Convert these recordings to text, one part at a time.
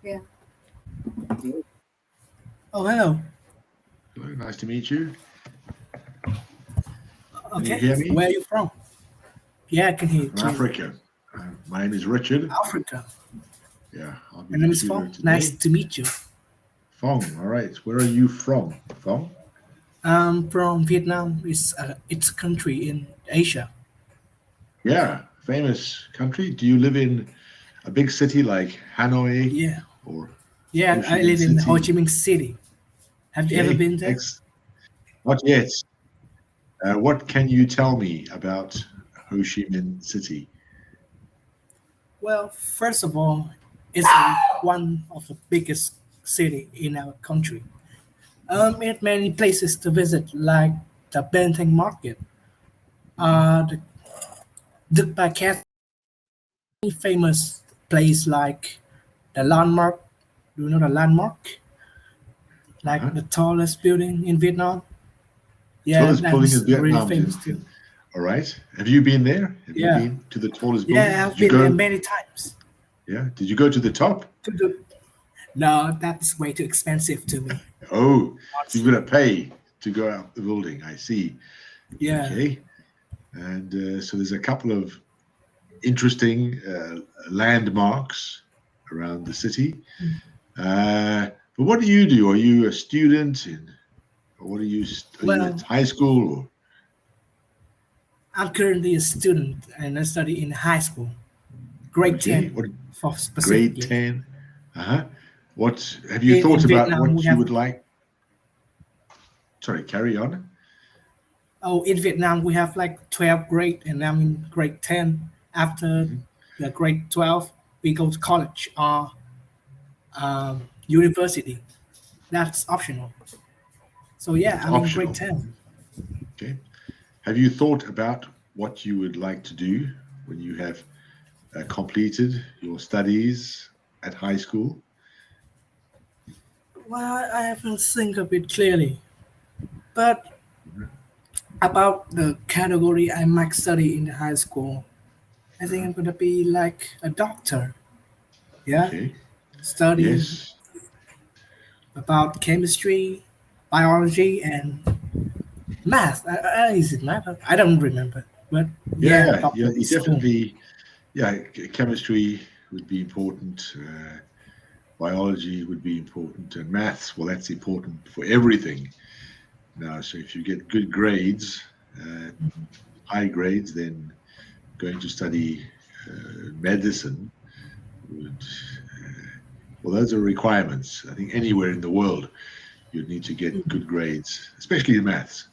Yeah. Oh, hello. Hello, nice to meet you. Can you Okay. hear me? Where are you from? Yeah, I can hear you From clearly. Africa. My name is Richard. Africa. Yeah, I'll be My the name is tutor Phong. Nice today. to meet you. Fong, all right. Where are you from? Fong? I'm from Vietnam. It's a country in Asia. Yeah, famous country. Do you live in a big city like Hanoi Yeah. or Ho Yeah, Chi I Minh live in Ho Chi City? Minh City. Have you ever Okay, been there? not yet. What can you tell me about Ho Chi Minh City? Well, first of all, it's one of the biggest city in our country. It has many places to visit, like the Benteng Market, Mhm. the Đức Bà Cat, famous place like the landmark. Do you know the landmark? Like Uh-huh. the tallest building in Vietnam. Yeah, Tallest building in that's really Vietnam. famous too. All right. Have you been there? Have you Yeah, been to the tallest building? yeah, I've Did you been there go? many times. Yeah. Did you go to the top? To do. No, that's way too expensive to me. Oh, you've Honestly. got to pay to go out the building. I see. Yeah. Okay. And so there's a couple of interesting landmarks around the city. But what do you do? Are you a student in, or what are you? Are you at Well, high school? Or I'm currently a student and I study in high school, grade okay, 10 what for grade specifically. 10? Uh-huh. What have you In thought about? Vietnam, we What you have would like? Sorry, carry on. in Vietnam we have like 12 grade and I'm in grade 10. After Mhm. the grade 12, we go to college or university. That's optional. So yeah, It's I'm in grade optional. 10. Okay. Have you thought about what you would like to do when you have completed your studies at high school? Well, I haven't think of it clearly, but Mhm. about the category I might study in the high school, I think Uh-huh. I'm gonna be like a doctor. Yeah, Okay. study Yes. about chemistry, biology, and math. Is it math? I don't remember. But yeah, Yeah. Yeah. doctor You is cool. definitely. Yeah. Chemistry would be important. Biology would be important, and maths. Well, that's important for everything now. So if you get good grades, uh, high grades, then going to study medicine would. Well, those are requirements. I think anywhere in the world, you'd need to get good grades, especially in maths.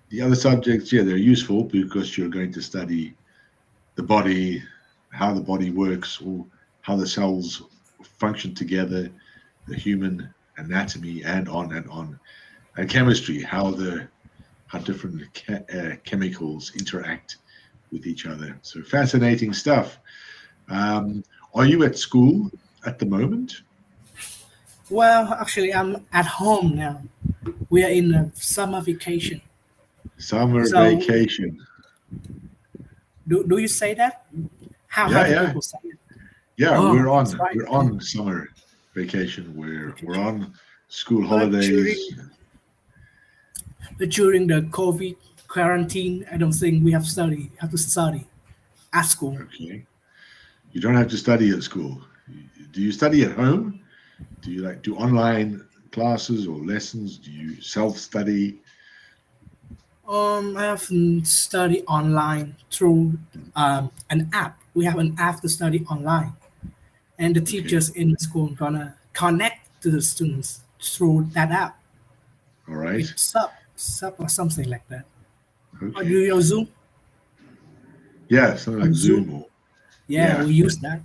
The other subjects, yeah, they're useful because you're going to study the body, how the body works, or how the cells function together, the human anatomy, and on and on. And chemistry, how different chemicals interact with each other. So fascinating stuff. Um, are you at school at the moment? Well, actually, I'm at home now. We are in a summer vacation. Summer So, vacation. do you say that? How Yeah, do yeah, people say it? yeah. Oh, that's right. We're on summer vacation. We're Vacation. on school But holidays. during the COVID quarantine, I don't think we have to study at school. Okay. You don't have to study at school. Do you study at home? Do you like do online classes or lessons? Do you self study? I often study online through an app. We have an app to study online, and the Okay. teachers in the school gonna connect to the students through that app. All right. It's sub or something like that. Or do Okay. you use Zoom? Yeah, something like Zoom. Zoom or Yeah, yeah. we use that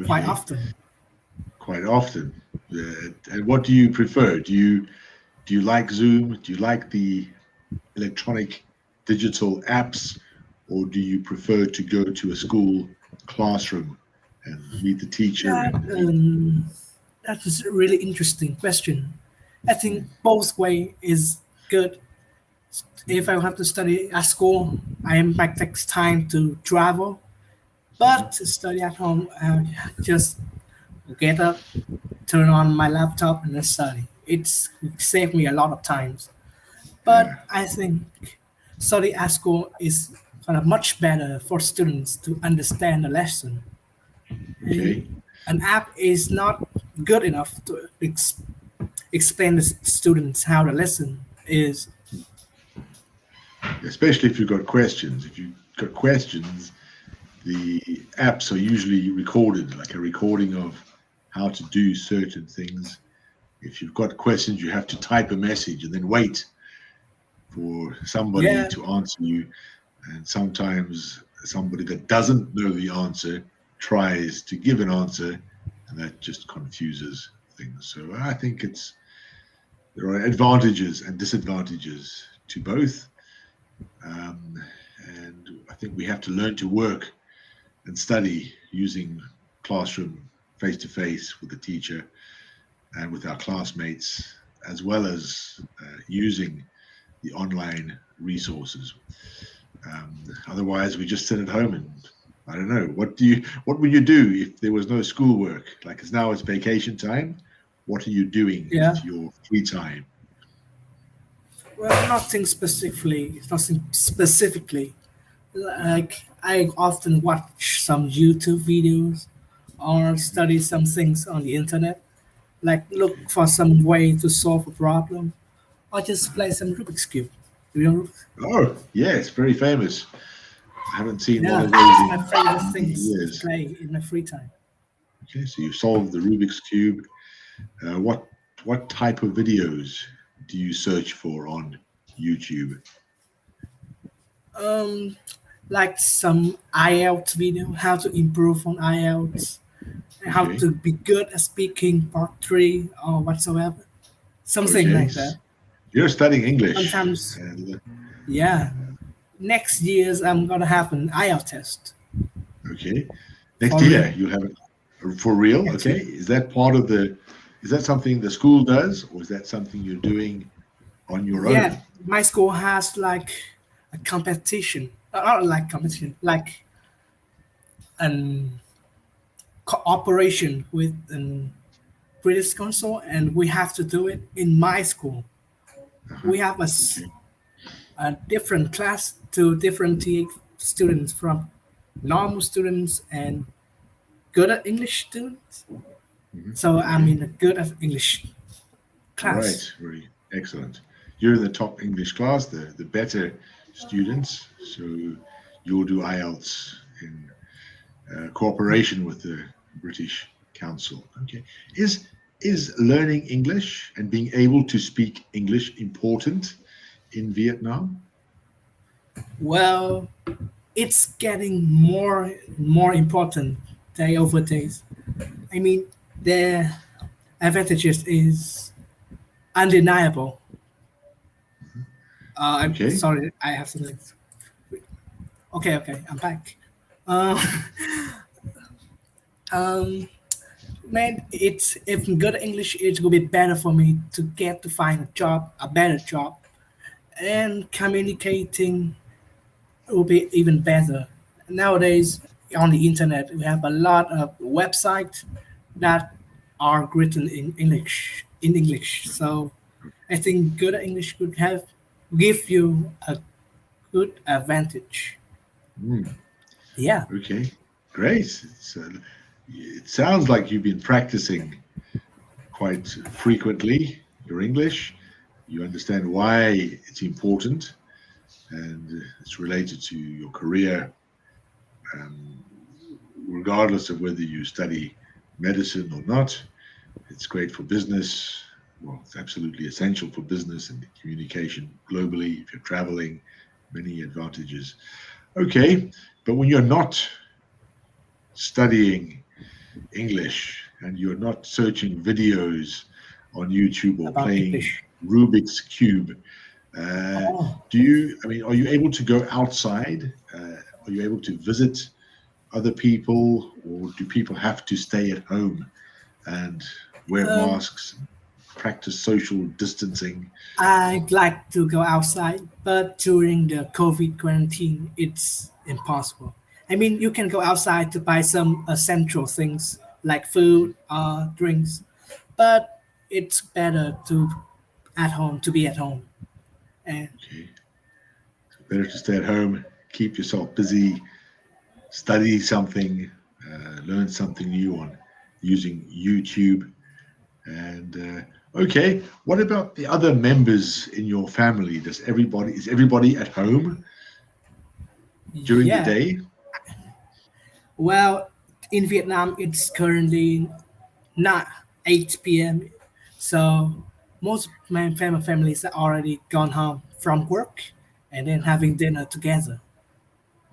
quite Okay. often. Quite often. And what do you prefer? Do you like Zoom? Do you like the electronic digital apps, or do you prefer to go to a school classroom and meet the teacher That and meet? that is a really interesting question. I think Mm, both way is good. If I have to study at school, I might take time to travel. mhm. But to study at home, just get up, turn on my laptop, and then study. It's saved me a lot of times. But Yeah. I think study at school is kind of much better for students to understand the lesson. And Okay. an app is not good enough to explain to students how the lesson is. Especially if you've got questions. If you've got questions, the apps are usually recorded, like a recording of how to do certain things. If you've got questions, you have to type a message and then wait for somebody Yeah, to answer you. And sometimes somebody that doesn't know the answer tries to give an answer, and that just confuses things. So I think there are advantages and disadvantages to both. Um, and I think we have to learn to work and study using classroom face to face with the teacher and with our classmates, as well as using the online resources. Otherwise, we just sit at home and I don't know. What would you do if there was no schoolwork? Like it's vacation time. What are you doing yeah. with your free time? Well, nothing specifically. Like I often watch some YouTube videos or study some things on the internet. Like look Okay. for some way to solve a problem or just play some Rubik's cube. Do you know Rubik's? Oh, yes, very famous. I haven't seen one Yeah, of those it's my in favorite many things to years. play in my free time. Okay, so you solved the Rubik's cube. What type of videos do you search for on YouTube? Um, like some IELTS video, how to improve on IELTS, how Okay, to be good at speaking part three or whatsoever, something okay. like that. You're studying English, Sometimes, and yeah. Next year's I'm gonna have an IELTS test okay. Next for real year you'll have it for real. next Okay, year. is that part of the? Is that something the school does, or is that something you're doing on your Yeah, own? my school has like a competition, not like competition, like an cooperation with an British council, and we have to do it in my school. Uh-huh. We have Okay. a different class to different students from normal students and good at English students. So I'm Okay. in a good at English All right. class. Very excellent. You're in the top English class, the better students. So you'll do IELTS in cooperation with the British Council. Okay. Is learning English and being able to speak English important in Vietnam? Well, it's getting more important day over days. I mean, the advantages is undeniable. I'm Okay. sorry, I have something. Okay, okay, I'm back. Um, um, man, it's if I'm good at English, it will be better for me to get to find a job, a better job, and communicating will be even better. Nowadays, on the internet, we have a lot of websites that are written in English. In English, so I think good English could have give you a good advantage. Mm, Yeah, okay. Great. It sounds like you've been practicing quite frequently your English. You understand why it's important and it's related to your career, um, regardless of whether you study medicine or not. It's great for business. Well, it's absolutely essential for business and communication globally. If you're traveling, many advantages. Okay, but when you're not studying English and you're not searching videos on YouTube or about playing English. Rubik's Cube, uh, Oh, I mean, are you able to go outside? Are you able to visit other people, or do people have to stay at home and wear um, masks, practice social distancing? I'd like to go outside, but during the COVID quarantine, it's impossible. I mean, you can go outside to buy some essential things like food, drinks. But it's better to be at home. And Okay. Better to stay at home, keep yourself busy, study something, learn something new on using YouTube. And okay, what about the other members in your family? Is everybody at home during the yeah, day? well, in Vietnam, it's currently not 8 p.m. So most of my families are already gone home from work and then Uh-huh. having dinner together.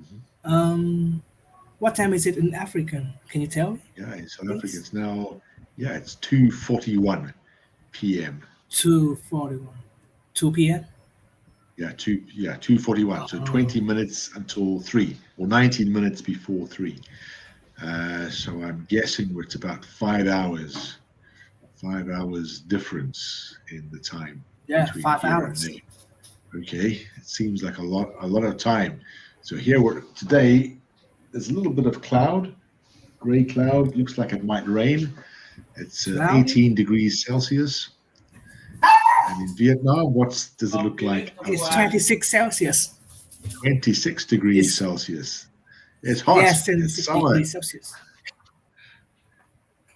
Mhm. Um, what time is it in African? Can you tell me, Yeah, in South Africa please? it's now, yeah, it's 2:41 p.m. 2:41, 2 p.m. Yeah, 2:41. So Oh, 20 minutes until 3 or 19 minutes before 3. So I'm guessing it's about 5 hours, 5 hours difference in the time yeah, between five here and hours. there. Okay, it seems like a lot of time. So here we're today. There's a little bit of cloud, gray cloud. Looks like it might rain. It's Cloudy? 18 degrees Celsius. And in Vietnam, what does it look like It's outside? 26 Celsius. 26 degrees It's Celsius. It's hot. yes, It's 26 summer. degrees Celsius.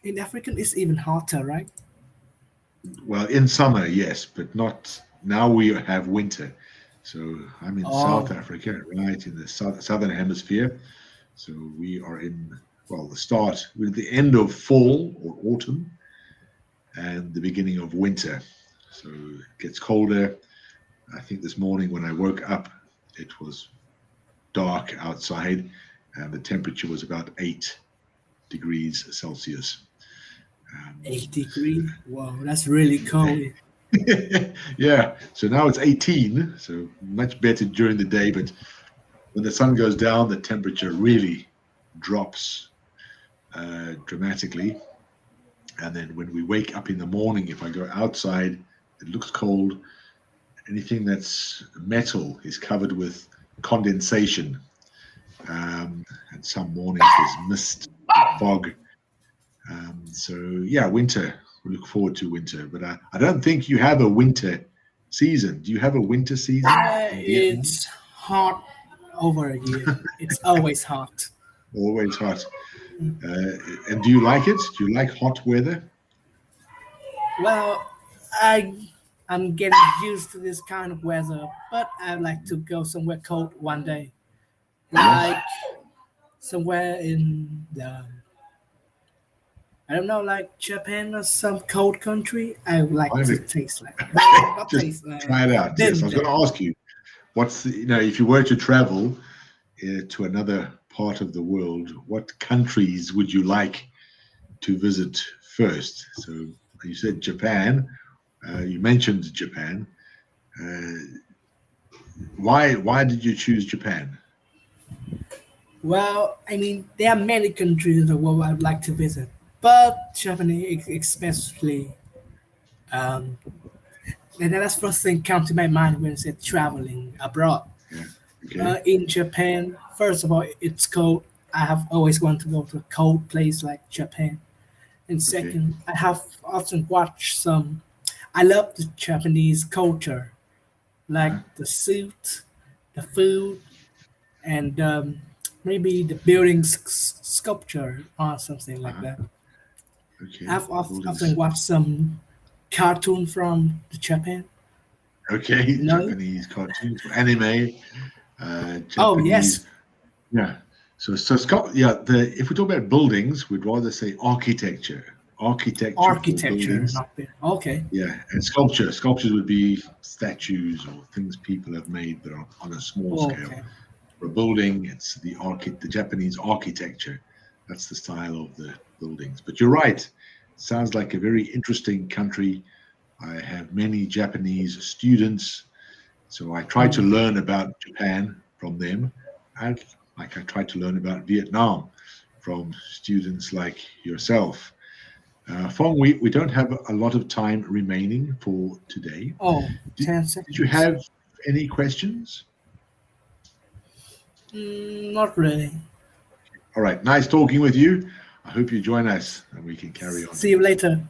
In African, it's even hotter, right? Well, in summer, yes, but not now. We have winter. So I'm in South Oh, Africa, right in the southern hemisphere. So we are in, well, we're at the end of fall or autumn and the beginning of winter. So it gets colder. I think this morning when I woke up, it was dark outside and the temperature was about 8 degrees Celsius. 8 So degree. Wow, that's really cold. yeah, so now it's 18, so much better during the day, but when the sun goes down, the temperature really drops dramatically. And then when we wake up in the morning, if I go outside, it looks cold. Anything that's metal is covered with condensation. And some mornings there's mist and fog. So, yeah, winter. We look forward to winter. But I don't think you have a winter season. Do you have a winter season in Vietnam? It's hot over a year. It's always hot. Always hot. Uh, and do you like it? Do you like hot weather? Well, I I'm getting used to this kind of weather, but I'd like to go somewhere cold one day, Yes. like somewhere in the I don't know, like Japan or some cold country. I would like Find to it. taste like not Just taste try it out. Yes, I Dinh was going there. to ask you, if you were to travel to another part of the world, what countries would you like to visit first? So you said Japan. You mentioned Japan. Uh, why did you choose Japan? Well, I mean, there are many countries in the world I'd like to visit, but Japanese especially. Um, and that's first thing come to my mind when I said traveling abroad. Yeah. Okay. In Japan, first of all, it's cold. I have always wanted to go to a cold place like Japan. And Okay. second, I have often watched some. I love the Japanese culture, like Uh-huh. the suit, the food, and maybe the building sculpture or something like Uh-huh. that. Okay. I've often Buildings. watched some cartoon from the Japan. Okay. You know? Japanese cartoons, anime, Oh Japanese. yes, Yeah. So Scott, yeah, if we talk about buildings, we'd rather say architecture. Architecture for architecture, buildings. not bad. Okay. Yeah, and sculpture. Sculptures would be statues or things people have made that are on a small scale. Okay. For a building, it's the Japanese architecture. That's the style of the buildings. But you're right. Sounds like a very interesting country. I have many Japanese students, so I try to Oh, learn about Japan from them, and like I try to learn about Vietnam from students like yourself. Phong, we don't have a lot of time remaining for today. oh, Did, 10 did you seconds. have any questions? Not really. All right, nice talking with you. I hope you join us and we can carry on. See you later.